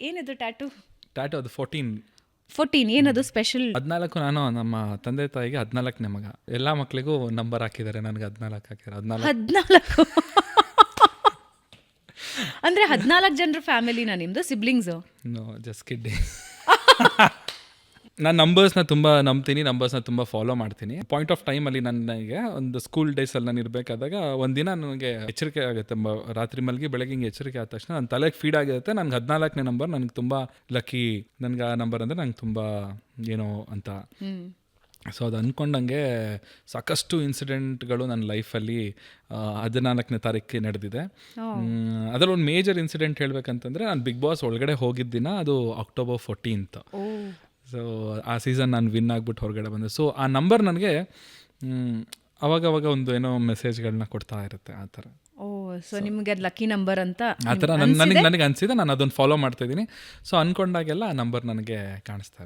ಏನದು ಟ್ಯಾಟೂ? ಅದು 14 ಏನದು ಸ್ಪೆಷಲ್? 14 ನಾನು ನಮ್ಮ ತಂದೆ ತಾಯಿಗೆ 14ನೇ ಮಗ. ಎಲ್ಲ ಮಕ್ಳಿಗೂ ನಂಬರ್ ಹಾಕಿದ್ದಾರೆ, ನನಗೆ 14 ಹಾಕಿದ್ದಾರೆ. 14 ಅಂದ್ರೆ 14 ಜನರ ಫ್ಯಾಮಿಲಿನ ನಿಮ್ದು, ಸಿಬ್ಲಿಂಗ್ಸ್? No, just kidding. ನಾನು ನಂಬರ್ಸ್ನ ತುಂಬ ನಂಬ್ತೀನಿ, ನಂಬರ್ಸ್ನ ತುಂಬ ಫಾಲೋ ಮಾಡ್ತೀನಿ. ಪಾಯಿಂಟ್ ಆಫ್ ಟೈಮಲ್ಲಿ ನನಗೆ ಒಂದು ಸ್ಕೂಲ್ ಡೇಸಲ್ಲಿ ನಾನು ಇರಬೇಕಾದಾಗ ಒಂದಿನ ನನಗೆ ಎಚ್ಚರಿಕೆ ಆಗುತ್ತೆ, ರಾತ್ರಿ ಮಲಗಿ ಬೆಳಗ್ಗೆ ಹಿಂಗೆ ಎಚ್ಚರಿಕೆ ಆದ ತಕ್ಷಣ ನನ್ನ ತಲೆಗೆ ಫೀಡ್ ಆಗಿರುತ್ತೆ, ನನಗೆ 14ನೇ ನಂಬರ್ ನನಗೆ ತುಂಬ ಲಕ್ಕಿ, ನನಗೆ ಆ ನಂಬರ್ ಅಂದರೆ ನಂಗೆ ತುಂಬ ಏನೋ ಅಂತ. ಸೊ ಅದು ಅಂದ್ಕೊಂಡಂಗೆ ಸಾಕಷ್ಟು ಇನ್ಸಿಡೆಂಟ್ಗಳು ನನ್ನ ಲೈಫಲ್ಲಿ 14ನೇ ತಾರೀಕಿಗೆ ನಡೆದಿದೆ. ಅದರಲ್ಲಿ ಒಂದು ಮೇಜರ್ ಇನ್ಸಿಡೆಂಟ್ ಹೇಳ್ಬೇಕಂತಂದರೆ, ನಾನು ಬಿಗ್ ಬಾಸ್ ಒಳಗಡೆ ಹೋಗಿದ್ದ ದಿನ ಅದು October 14th. ಸೊ ಆ ಸೀಸನ್ ನಾನು ವಿನ್ ಆಗಿಬಿಟ್ಟು ಹೊರಗಡೆ ಬಂದೆ. ಸೊ ಆ ನಂಬರ್ ನನಗೆ ಅವಾಗವಾಗ ಒಂದು ಏನೋ ಮೆಸೇಜ್ಗಳನ್ನ ಕೊಡ್ತಾ ಇರುತ್ತೆ ಆ ಥರ. ಸೊ ನಿಮಗೆ ಅದು ಲಕ್ಕಿ ನಂಬರ್ ಅಂತ ಆ ಥರ ನನಗೆ ಅನಿಸಿದೆ, ನಾನು ಅದನ್ನು ಫಾಲೋ ಮಾಡ್ತಾಯಿದ್ದೀನಿ. ಸೊ ಅಂದ್ಕೊಂಡಾಗೆಲ್ಲ ಆ ನಂಬರ್ ನನಗೆ ಕಾಣಿಸ್ತಾ